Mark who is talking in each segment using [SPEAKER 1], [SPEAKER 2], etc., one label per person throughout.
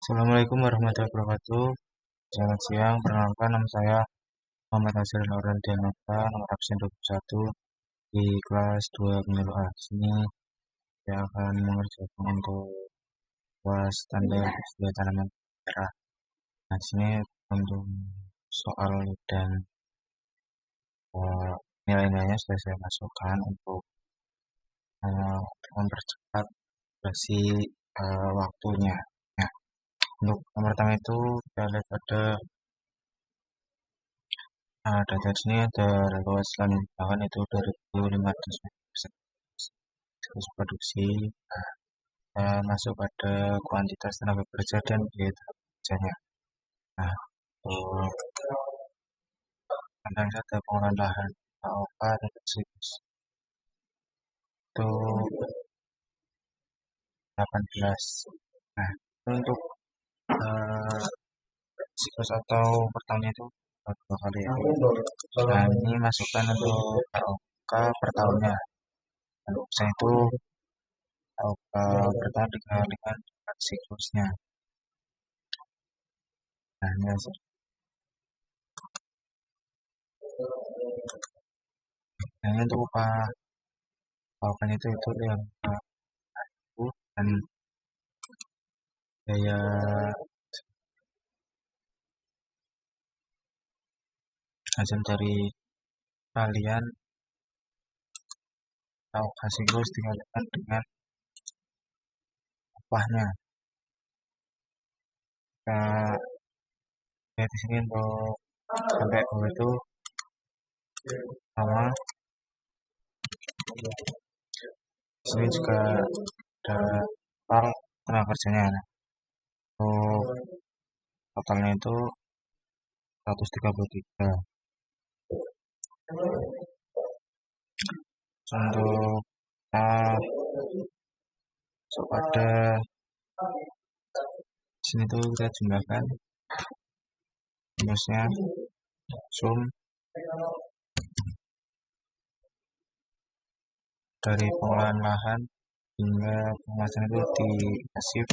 [SPEAKER 1] Assalamualaikum warahmatullahi wabarakatuh. Selamat siang, perkenalkan nama saya Muhammad Nazar Lauren Dianata, nomor absen 21 di kelas 2 Penyuluh A. Di sini saya akan mengerjakan untuk kelas standar budidaya tanaman merah. Nah, di sini untuk soal dan nilai-nilainya sudah saya masukkan untuk mempercepat durasi waktunya. Nah, untuk yang pertama itu kita lihat ada data di sini ada luas lahan bahkan itu 2.500 terus produksi. Masuk pada kuantitas tenaga kerja dan biaya tenaga kerjanya. Nah, tentang ada pengolahan lahan AOK dan siklus itu 18. Nah, untuk siklus atau pertahunnya itu dua kali ya. Nah, ini masukkan untuk AOK per tahunnya. Untuk saya itu AOK per tahun dikalikan dengan siklusnya. Nah, ini hasil. Nah, ini untuk upah AOK itu yang dan daya hasil dari kalian atau hasil siklus dikalikan dengan upahnya. Kita lihat di sini untuk sampai bawah itu sama. Di sini juga ada total tenaga kerjanya. Untuk totalnya itu 133. Untuk pada sini tuh kita jumlahkan rumusnya sum dari pengolahan lahan hingga pengemasan itu dikasih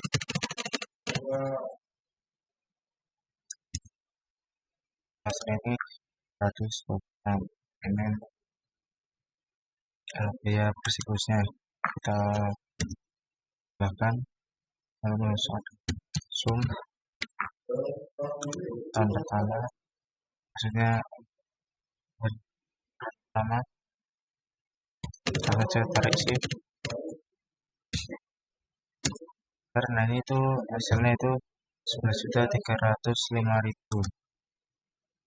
[SPEAKER 1] hasilnya ini 126. Ini biaya per siklusnya kita bahkan lalu masuk sum tahun pertama, maksudnya pertama kita saja tarik shift karena ini itu hasilnya itu 11.305.000.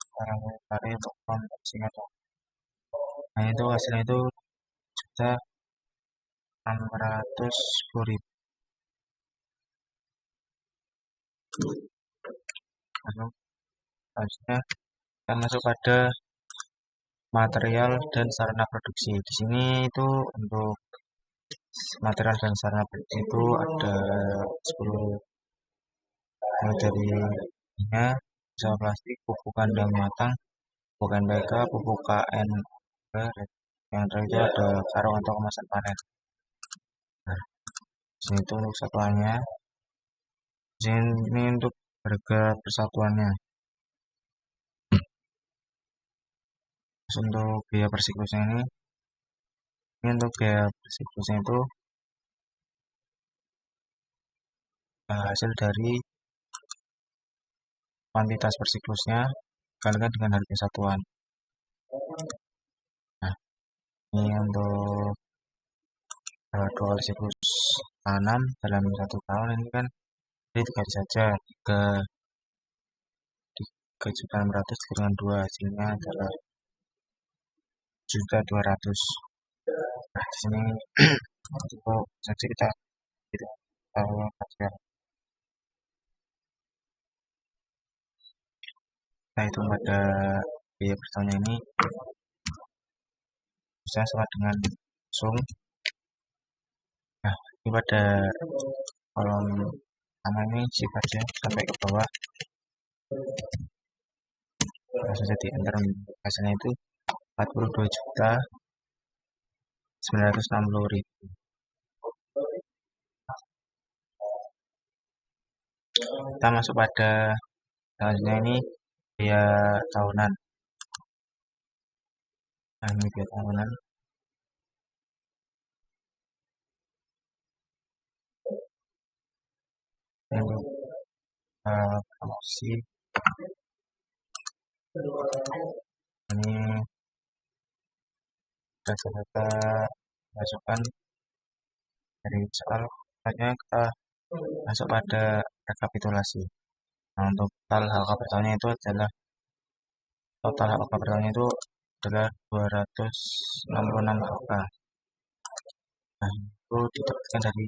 [SPEAKER 1] Sekarang tarik untuk singkat. Nah, itu hasilnya itu 1.610.000. Lalu selanjutnya kita masuk pada material dan sarana produksi. Di sini itu untuk material dan sarana produksi itu ada 10 dari minyak, misal plastik, pupuk kandang matang, pupuk NPK, pupuk KN, yang terakhir itu ada karung atau kemasan panen. Nah, sini itu untuk satuannya. Ini untuk harga persatuannya. Terus untuk biaya per siklusnya ini untuk biaya per siklusnya itu hasil dari kuantitas per siklusnya kalikan dengan harga satuan. Nah, ini untuk dua kali siklus tanam dalam 1 tahun ini kan jadi 3 saja 3.600 dengan 2 hasilnya adalah 1.200. Nah, di sini untuk saja kita tidak tahu hasil. Nah, itu pada biaya per tahunnya ini bisa sama dengan sum. Nah, ini pada kolom pertama ini shift aja sampai ke bawah, langsung jadi enter. Hasilnya itu 42.960.000. Kita masuk pada selanjutnya ini biaya tahunan. Nah, ini biaya tahunan. Untuk promosi ini data-data masukan dari soal. Selanjutnya kita masuk pada rekapitulasi. Nah, untuk total HK pertanyaan itu adalah adalah 266 HK. Nah, itu didapatkan dari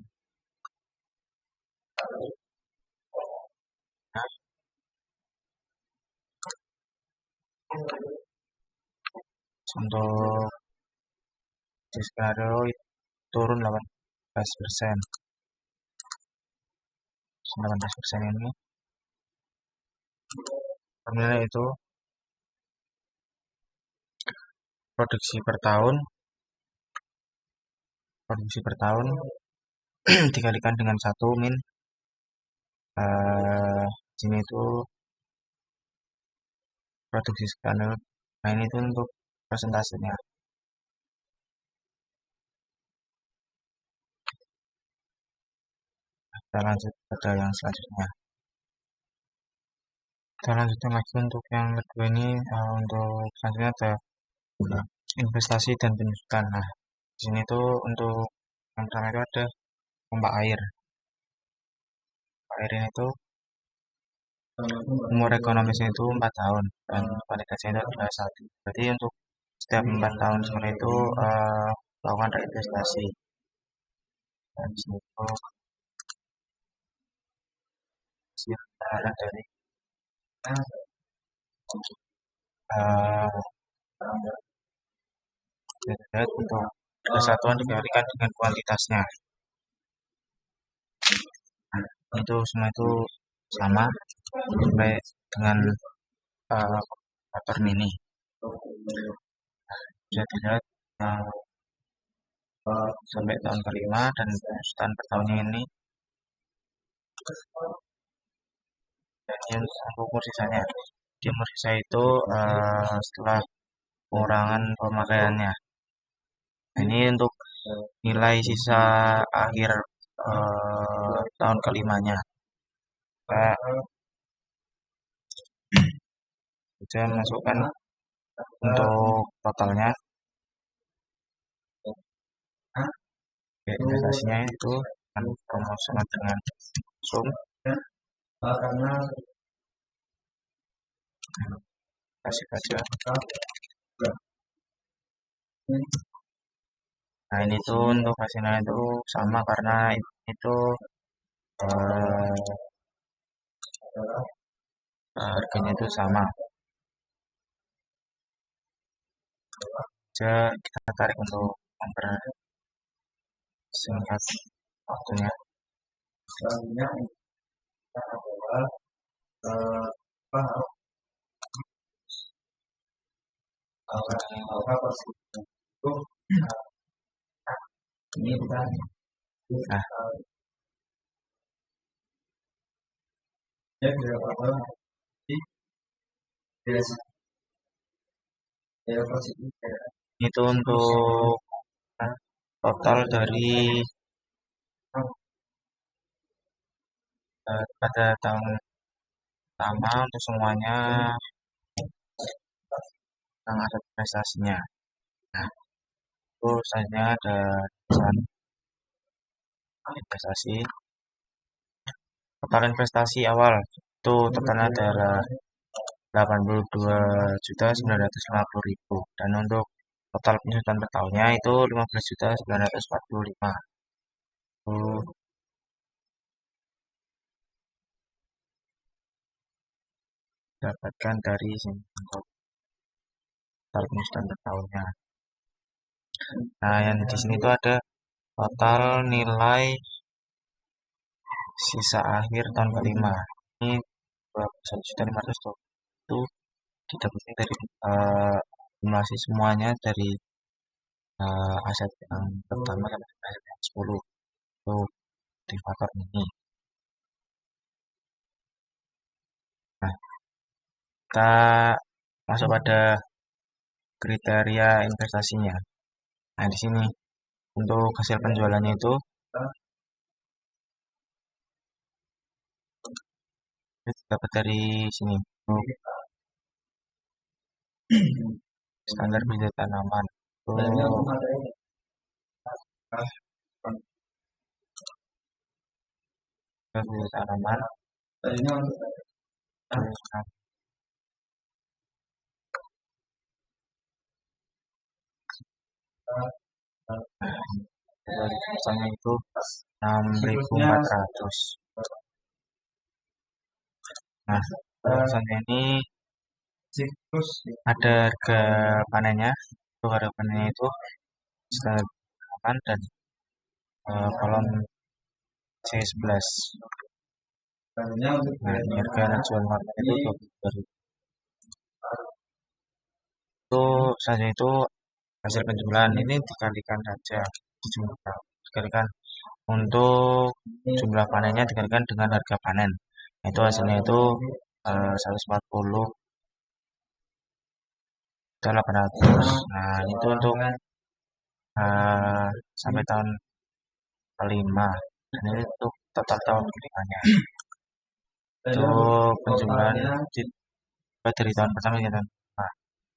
[SPEAKER 1] untuk skenario turun 18%. 18% ini formulanya itu produksi per tahun dikalikan dengan 1 min sini itu produksi skenario. Nah, ini itu untuk presentasinya. Kita lanjut pada yang selanjutnya. Kita lanjutkan lagi untuk yang kedua ini, untuk selanjutnya ada investasi dan penyusutan. Nah, di sini tuh untuk yang pertama itu ada pompa air. Pompa air ini tuh umur ekonomisnya itu 4 tahun dan kualitasnya itu adalah 1. Berarti untuk setiap 4 tahun seperti itu melakukan reinvestasi. Dan di sini tuh hasil dari untuk kesatuan dikalikan dengan kuantitasnya. Nah, itu semua itu sama sampai dengan motor mini. Bisa dilihat sampai tahun kelima dan penyusutan per tahunnya ini. Dan ini untuk umur sisanya. Di umur sisa itu setelah pengurangan pemakaiannya. Nah, ini untuk nilai sisa akhir tahun kelimanya. Kita masukkan untuk totalnya. Investasinya itu akan promosional dengan sum kasih saja. Nah, ini tuh untuk hasilnya itu sama karena itu harganya itu sama. Kita tarik untuk mempersingkat waktunya. Selanjutnya kita adalah ini bukan. Nah, itu untuk total dari pada tahun pertama untuk semuanya yang ada prestasinya. Nah, itu saja ada investasi. Total investasi awal itu totalnya adalah 82.950.000 dan untuk total penyusutan per tahunnya itu 15.945. Dapatkan dari sini untuk total penyusutan per tahunnya. Nah, yang di sini itu ada total nilai sisa akhir tahun kelima. Ini 1.500.000 itu didapatkan dari akumulasi semuanya dari aset yang pertama sampai aset yang 10 itu motivator ini. Nah, kita masuk pada kriteria investasinya. Nah, di sini untuk hasil penjualannya itu dapat dari sini. Standar bidang tanaman. Bidang tanaman. Misalnya itu 6.400. Nah, misalnya ini ada harga panennya. Untuk harga panennya itu standar tanaman dan kolom C11. Nah, ini harga jual market itu 20.000. Itu saja itu hasil penjualan. Ini dikalikan saja dikalikan untuk jumlah panennya dikalikan dengan harga panen. Itu hasilnya itu 140 ke 800. Nah, itu untuk sampai tahun kelima. Dan ini untuk total tahun kelimanya. Itu penjualan dari tahun pertama hingga tahun kelima.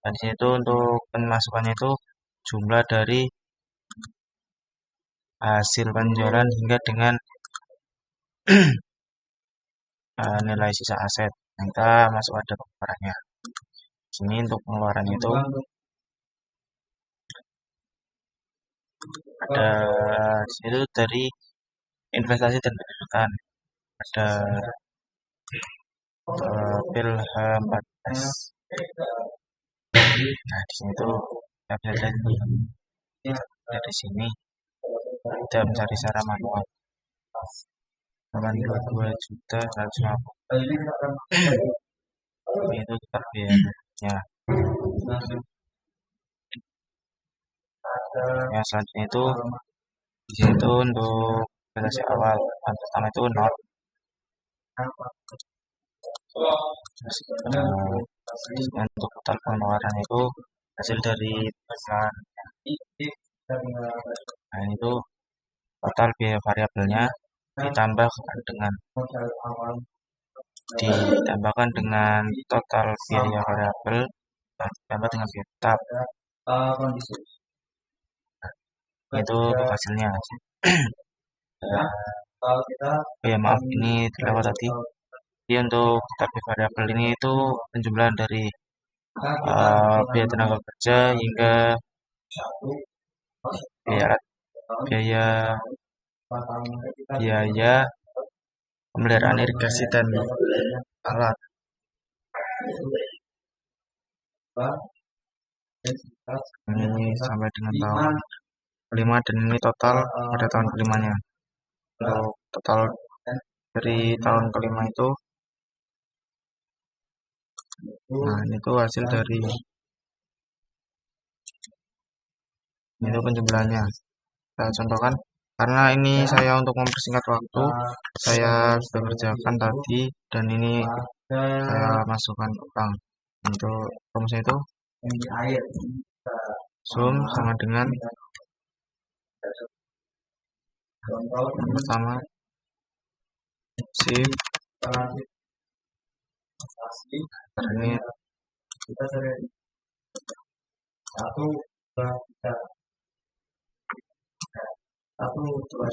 [SPEAKER 1] Dan di sini itu untuk pemasukannya itu jumlah dari hasil penjualan hingga dengan nilai sisa aset. Nah, kita masuk pada pengeluarannya. Sini untuk pengeluarannya itu ada itu dari investasi dan pendidikan. Ada pil H14. Nah, di sini tuh kita bisa dari sini kita mencari secara manual. 82.150.000. Itu tetap biayanya. Ya, selanjutnya itu di sini itu untuk investasi awal. Yang pertama itu 0. Untuk total pengeluaran itu hasil dari perusahaan. Nah, itu total biaya variabelnya ditambahkan dengan total biaya variabel ditambah dengan biaya tetap. Itu untuk hasilnya. Ya maaf, ini terlewat tadi. Jadi untuk total biaya variabel ini itu penjumlahan dari biaya tenaga kerja hingga biaya pemeliharaan irigasi dan alat. Ini sampai dengan tahun kelima dan ini total pada tahun kelimanya. Untuk total dari tahun kelima itu, nah ini tuh hasil dari itu penjumlahannya. Saya contohkan karena ini saya untuk mempersingkat waktu, saya sudah kerjakan tadi dan ini saya masukkan ulang. Untuk rumusnya itu sum sama dengan yang pertama shift ini 1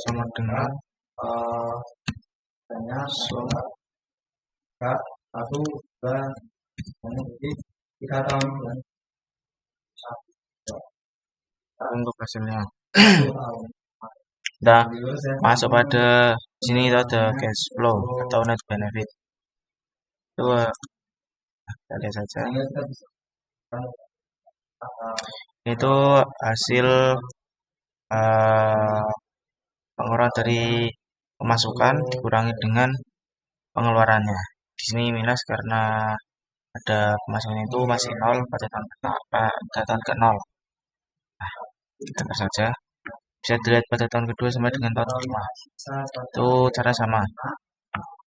[SPEAKER 1] sama dengan sum 3 tahun untuk hasilnya. Nah, masuk pada sini itu ada cash flow atau net benefit. Itu kita lihat saja. Itu hasil pengeluaran dari pemasukan dikurangi dengan pengeluarannya. Di sini minus karena ada pemasukan itu masih 0 pada tahun ke-0. Nah, kita saja. Bisa dilihat pada tahun kedua sama dengan tahun kelima. Itu cara sama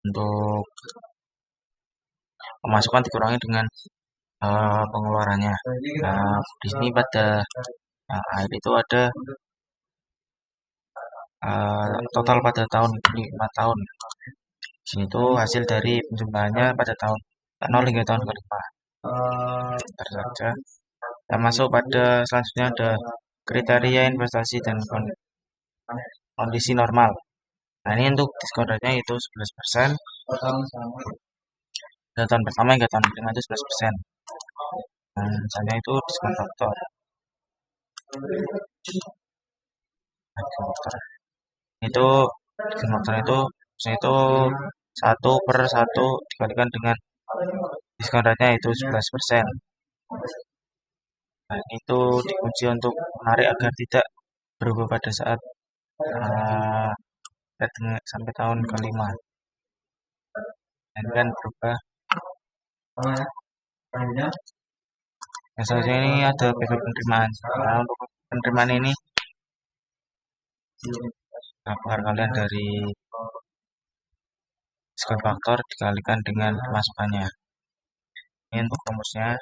[SPEAKER 1] untuk pemasukan dikurangi dengan pengeluarannya. Nah, di sini pada akhir itu ada total pada tahun ini 5 tahun. Di sini tuh hasil dari penjumlahannya pada tahun 0 hingga tahun kelima. Bentar saja. Kita masuk pada selanjutnya ada kriteria investasi dan kondisi normal. Nah, ini untuk diskon rate-nya itu 11%. Dari tahun pertama hingga tahun kelima itu 11%. Nah, misalnya itu diskon faktor. Itu diskon faktor itu misalnya itu 1/1 dikalikan dengan diskon rate-nya itu 11%. Nah, itu dikunci untuk menarik agar tidak berubah pada saat sampai tahun kelima. Dan kan berubah. Nah, selanjutnya ini ada PP penerimaan. Nah, untuk penerimaan ini apakah kalian dari diskon faktor dikalikan dengan pemasukannya. Ini untuk rumusnya.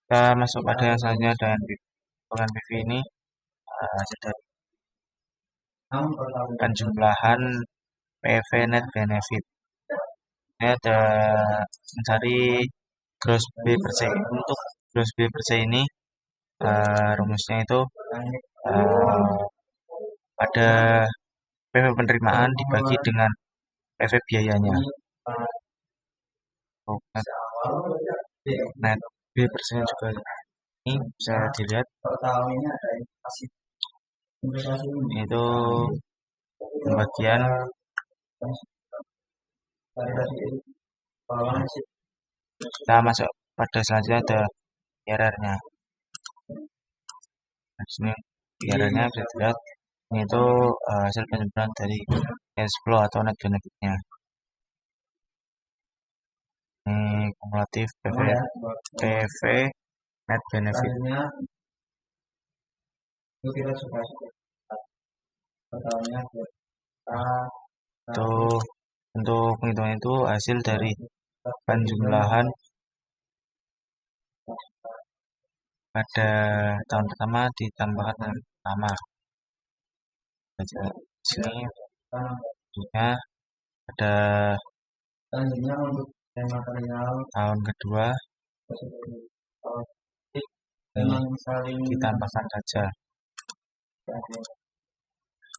[SPEAKER 1] Kita masuk pada yang selanjutnya ada NPV. Untuk NPV ini ada penjumlahan PV net benefit. Ini ada mencari gross B per C. Untuk gross B per C ini rumusnya itu ada PV penerimaan dibagi dengan PV biayanya. Net B per C juga ini bisa dilihat. Itu pembagian kita masuk pada selanjutnya ada IRR-nya. Nah, sini IRR-nya bisa dilihat. Ini itu hasil penjumlahan dari cash flow atau net benefit-nya. Ini kumulatif PV net benefit. Itu untuk penghitungan itu hasil dari penjumlahan pada tahun pertama ditambahkan tahun pertama. Baca sini punya ada tahun kedua ini ditambahkan saja.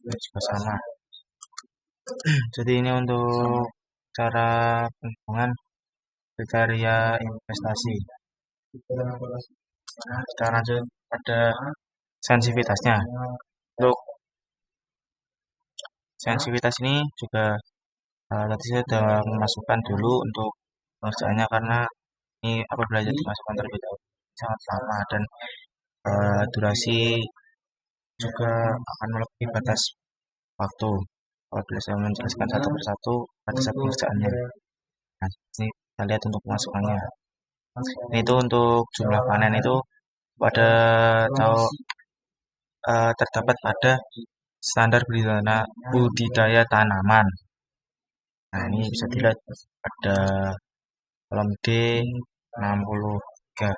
[SPEAKER 1] Juga sama. Jadi ini untuk cara penghitungan kriteria investasi. Nah, kita lanjut pada sensitivitasnya. Untuk sensitivitas ini juga tadi saya sudah memasukkan dulu untuk pengerjaannya karena ini apabila dimasukkan terlebih dahulu sangat lama dan durasi juga akan melebihi batas waktu apabila saya menjelaskan satu persatu pada saat pengerjaannya. Nah, ini kita lihat untuk pemasukannya. Ini itu untuk jumlah panen itu pada terdapat pada standar budidaya tanaman. Nah, ini bisa dilihat pada kolom D 63.